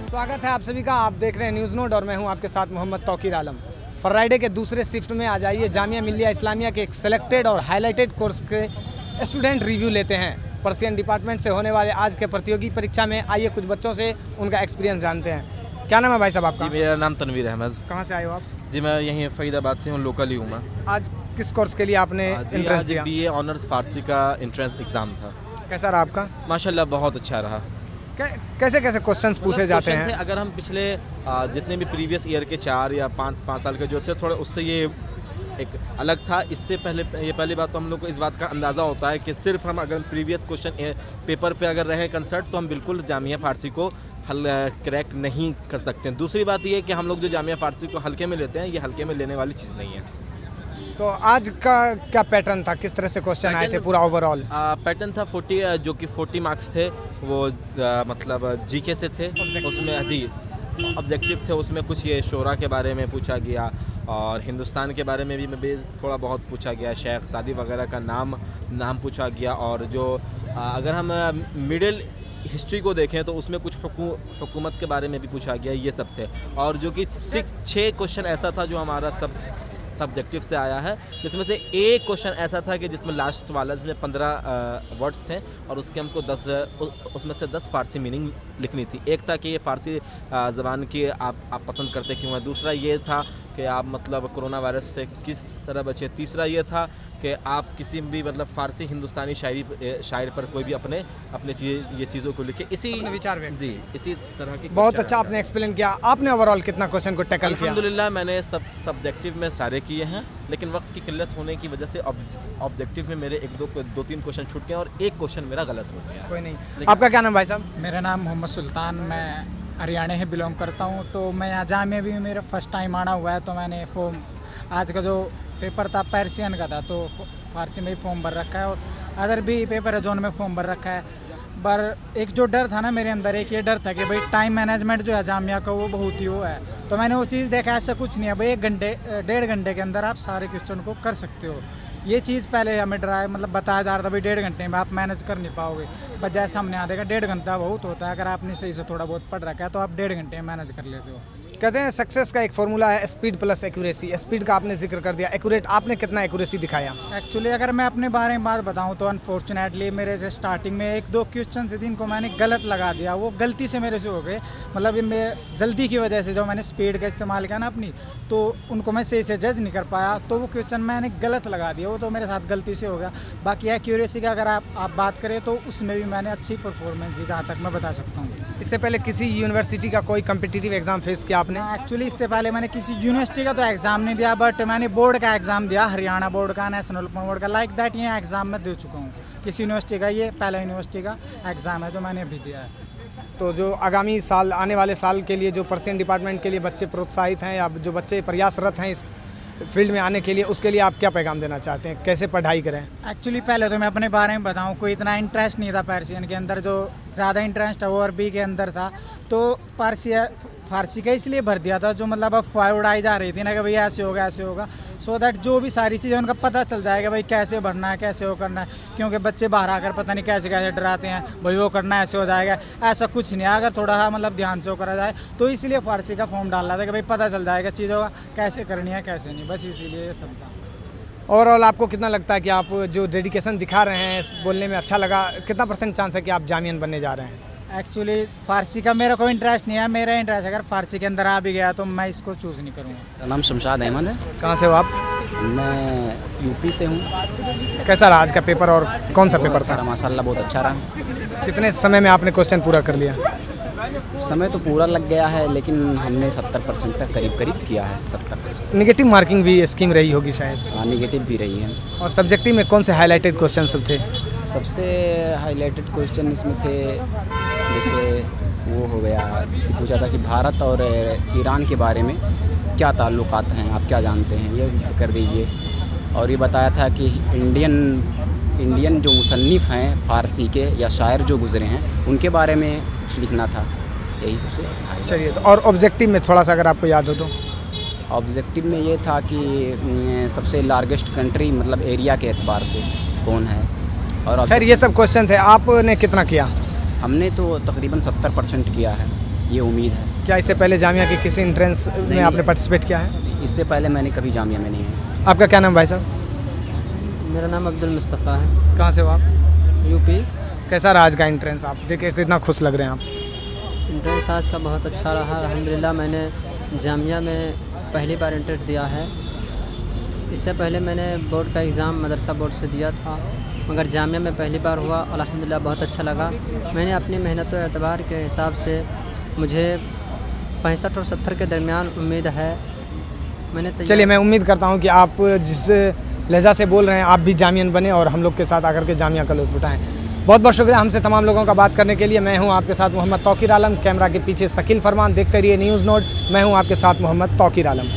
स्वागत है आप सभी का। आप देख रहे हैं न्यूज़ नोट और मैं हूं आपके साथ मोहम्मद तौकीर आलम। फ्राइडे के दूसरे शिफ्ट में आ जाइए जामिया मिल्लिया इस्लामिया के एक सेलेक्टेड और हाईलाइटेड कोर्स के स्टूडेंट रिव्यू लेते हैं। पर्सियन डिपार्टमेंट से होने वाले आज के प्रतियोगी परीक्षा में आइए कुछ बच्चों से उनका एक्सपीरियंस जानते हैं। क्या नाम है भाई साहब आपका? जी मेरा नाम तनवीर अहमद। कहाँ से आए हो आप? जी मैं यहीं फरीदाबाद से हूँ, लोकल ही हूँ मैं। आज किस कोर्स के लिए आपने इंट्रेंस दिया? BA ऑनर्स फारसी का इंट्रेंस एग्ज़ाम था। कैसा रहा आपका? माशाल्लाह बहुत अच्छा रहा। कैसे कैसे क्वेश्चंस पूछे जाते हैं? अगर हम पिछले जितने भी प्रीवियस ईयर के 4 या 5 साल के जो थे, थोड़ा उससे ये एक अलग था। इससे पहले ये पहली बात तो हम लोग को इस बात का अंदाज़ा होता है कि सिर्फ हम अगर प्रीवियस क्वेश्चन पेपर पे अगर रहे कंसर्ट तो हम बिल्कुल जामिया फ़ारसी को हल क्रैक नहीं कर सकते हैं। दूसरी बात ये है कि हम लोग जो जामिया फ़ारसी को हल्के में लेते हैं, ये हल्के में लेने वाली चीज़ नहीं है। तो आज का क्या पैटर्न था, किस तरह से क्वेश्चन आए थे पूरा ओवरऑल? पैटर्न था 40 जो कि 40 मार्क्स थे वो मतलब जीके से थे। उसमें जी ऑब्जेक्टिव थे, उसमें कुछ ये शोरा के बारे में पूछा गया और हिंदुस्तान के बारे में भी थोड़ा बहुत पूछा गया। शेख सादी वगैरह का नाम पूछा गया। और जो अगर हम मिडिल हिस्ट्री को देखें तो उसमें कुछ हुकूमत के बारे में भी पूछा गया, ये सब थे। और जो कि 6 क्वेश्चन ऐसा था जो हमारा सब्जेक्टिव से आया है, जिसमें से एक क्वेश्चन ऐसा था कि जिसमें लास्ट वाला जिसमें 15 वर्ड्स थे और उसके हमको 10 उसमें से 10 फ़ारसी मीनिंग लिखनी थी। एक था कि ये फ़ारसी ज़बान की आप पसंद करते क्यों हैं। दूसरा ये था कि आप मतलब कोरोना वायरस से किस तरह बचे। तीसरा ये था कि आप किसी भी मतलब फ़ारसी हिंदुस्तानी शायर पर कोई भी अपने ये चीज़ों को लिखे। इसी विचार व्यक्त जी इसी तरह की। बहुत अच्छा आपने एक्सप्लेन किया। आपने ओवरऑल कितना क्वेश्चन को टैकल किया? अल्हम्दुलिल्लाह मैंने सब्जेक्टिव में सारे किए हैं, लेकिन वक्त की किल्लत होने की वजह से ऑब्जेक्टिव में मेरे 2-3 क्वेश्चन छूट गए और एक क्वेश्चन मेरा गलत हो गया। कोई नहीं। आपका क्या नाम भाई साहब? मेरा नाम मोहम्मद सुल्तान, मैं हरियाणा से बिलोंग करता हूँ। तो मैं यहाँ जामिया भी मेरा फर्स्ट टाइम आना हुआ है, तो मैंने फॉर्म आज का जो पेपर था पर्सियन का था, तो फारसी में ही फॉर्म भर रखा है और अदर भी पेपर है जोन में फॉर्म भर रखा है। पर एक जो डर था ना मेरे अंदर, एक ये डर था कि भाई टाइम मैनेजमेंट जो है जामिया का वो बहुत ही वो है। तो मैंने वो चीज़ देखा, ऐसा कुछ नहीं है भाई, 1-1.5 घंटे के अंदर आप सारे क्वेश्चन को कर सकते हो। ये चीज़ पहले हमें डराया, मतलब बताया जा रहा था भाई 1.5 घंटे में आप मैनेज कर नहीं पाओगे। बस जैसा हमने यहाँ देखा 1.5 घंटा बहुत होता है। अगर आपने सही से थोड़ा बहुत पढ़ रखा है तो आप 1.5 घंटे में मैनेज कर लेते हो। कहते हैं सक्सेस का एक फॉर्मूला है स्पीड प्लस एक्यूरेसी। स्पीड का आपने जिक्र कर दिया, एक्यूरेट आपने कितना एक्यूरेसी दिखाया? एक्चुअली अगर मैं अपने बारे में बात बताऊं तो अनफॉर्चुनेटली मेरे से स्टार्टिंग में 1-2 क्वेश्चन से जिनको मैंने गलत लगा दिया, वो गलती से मेरे से हो गए। मतलब ये मैं जल्दी की वजह से जो मैंने स्पीड का इस्तेमाल किया ना अपनी, तो उनको मैं सही से जज नहीं कर पाया, तो वो क्वेश्चन मैंने गलत लगा दिया, वो तो मेरे साथ गलती से हो गया। बाकी एक्यूरेसी का अगर आप बात करें तो उसमें भी मैंने अच्छी परफॉर्मेंस दी, जहाँ तक मैं बता सकता हूँ। इससे पहले किसी यूनिवर्सिटी का कोई कम्पिटिटिव एग्जाम फेस किया आपने? एक्चुअली इससे पहले मैंने किसी यूनिवर्सिटी का तो एग्ज़ाम नहीं दिया, बट मैंने बोर्ड का एग्ज़ाम दिया, हरियाणा बोर्ड का, नेशनल बोर्ड का, लाइक दैट ये एग्ज़ाम मैं दे चुका हूँ। किसी यूनिवर्सिटी का ये पहला यूनिवर्सिटी का एग्ज़ाम है जो मैंने अभी दिया है। तो जो आगामी साल, आने वाले साल के लिए जो पर्सियन डिपार्टमेंट के लिए बच्चे प्रोत्साहित हैं या जो बच्चे प्रयासरत हैं इस फील्ड में आने के लिए, उसके लिए आप क्या पैगाम देना चाहते हैं? कैसे पढ़ाई करें? एक्चुअली पहले तो मैं अपने बारे में बताऊं, कोई इतना इंटरेस्ट नहीं था पर्सियन के अंदर। जो ज़्यादा इंटरेस्ट है वो अरबी के अंदर था, तो फारसी का इसलिए भर दिया था जो मतलब अफवाह उड़ाई जा रही थी ना कि भाई ऐसे होगा, सो दैट जो भी सारी चीज़ें उनका पता चल जाएगा भाई कैसे भरना है, कैसे वो करना है। क्योंकि बच्चे बाहर आकर पता नहीं कैसे कैसे डराते हैं, भाई वो करना है ऐसे हो जाएगा। ऐसा कुछ नहीं है, अगर थोड़ा सा मतलब ध्यान से वो करा जाए तो इसलिए फारसी का फॉर्म डाल रहा था कि भाई पता चल जाएगा चीज़ों का कैसे करनी है कैसे नहीं, बस इसीलिए ये सब था। ओवरऑल आपको कितना लगता है कि आप जो डेडिकेशन दिखा रहे हैं बोलने में अच्छा लगा? कितना % चांस है कि आप जामियन बनने जा रहे हैं? एक्चुअली फ़ारसी का मेरा कोई इंटरेस्ट नहीं है। मेरा इंटरेस्ट अगर फ़ारसी के अंदर आ भी गया तो मैं इसको चूज़ नहीं करूँगा। मेरा नाम शमशाद अहमद है। कहाँ से हो आप? मैं यूपी से हूँ। कैसा रहा आज का पेपर और कौन सा पेपर था? माशाल्लाह बहुत अच्छा रहा। कितने समय में आपने क्वेश्चन पूरा कर लिया? समय तो पूरा लग गया है, लेकिन हमने 70% तक करीब किया है। 70%। नेगेटिव मार्किंग भी स्कीम रही होगी शायद? हाँ, नेगेटिव भी रही है। और सब्जेक्टिव में कौन से हाईलाइटेड क्वेश्चन सब थे? सबसे हाईलाइटेड क्वेश्चन इसमें थे, जैसे वो हो गया, इससे पूछा था कि भारत और ईरान के बारे में क्या ताल्लुकात हैं, आप क्या जानते हैं, ये कर दीजिए। और ये बताया था कि इंडियन जो मुसन्निफ़ हैं फ़ारसी के या शायर जो गुज़रे हैं उनके बारे में कुछ लिखना था। यही सबसे चलिए, तो और ऑब्जेक्टिव में थोड़ा सा अगर आपको याद हो तो? ऑब्जेक्टिव में ये था कि सबसे लार्जेस्ट कंट्री मतलब एरिया के एतबार से कौन है। और खैर ये सब क्वेश्चन थे, आपने कितना किया? हमने तो तकरीबन 70% किया है। ये उम्मीद है। क्या इससे पहले जामिया के किसी एंट्रेंस में नहीं। आपने पार्टिसिपेट किया है? इससे पहले मैंने कभी जामिया में नहीं है। आपका क्या नाम भाई साहब? मेरा नाम अब्दुल मुस्तफ़ा है, कहाँ से हो आप? यूपी। कैसा रहा आज का एंट्रेंस? आप देख के कितना खुश लग रहे हैं आप? इंट्रेंस आज का बहुत अच्छा रहा अल्हम्दुलिल्लाह। मैंने जामिया में पहली बार इंट्रेंस दिया है। इससे पहले मैंने बोर्ड का एग्ज़ाम मदरसा बोर्ड से दिया था, मगर जामिया में पहली बार हुआ। अल्हम्दुलिल्लाह बहुत अच्छा लगा। मैंने अपनी मेहनत और एतबार के हिसाब से मुझे 65 और 70 के दरमियान उम्मीद है। मैंने चलिए, मैं उम्मीद करता हूँ कि आप जिस लहजा से बोल रहे हैं आप भी जामियन बने और हम लोग के साथ आकर के जामिया का लुत्फ़ उठाएँ। बहुत बहुत शुक्रिया हमसे तमाम लोगों का बात करने के लिए। मैं हूं आपके साथ मोहम्मद तौकीर आलम, कैमरा के पीछे शकील फरमान। देखते रहिए न्यूज़ नोट। मैं हूं आपके साथ मोहम्मद तौकीर आलम।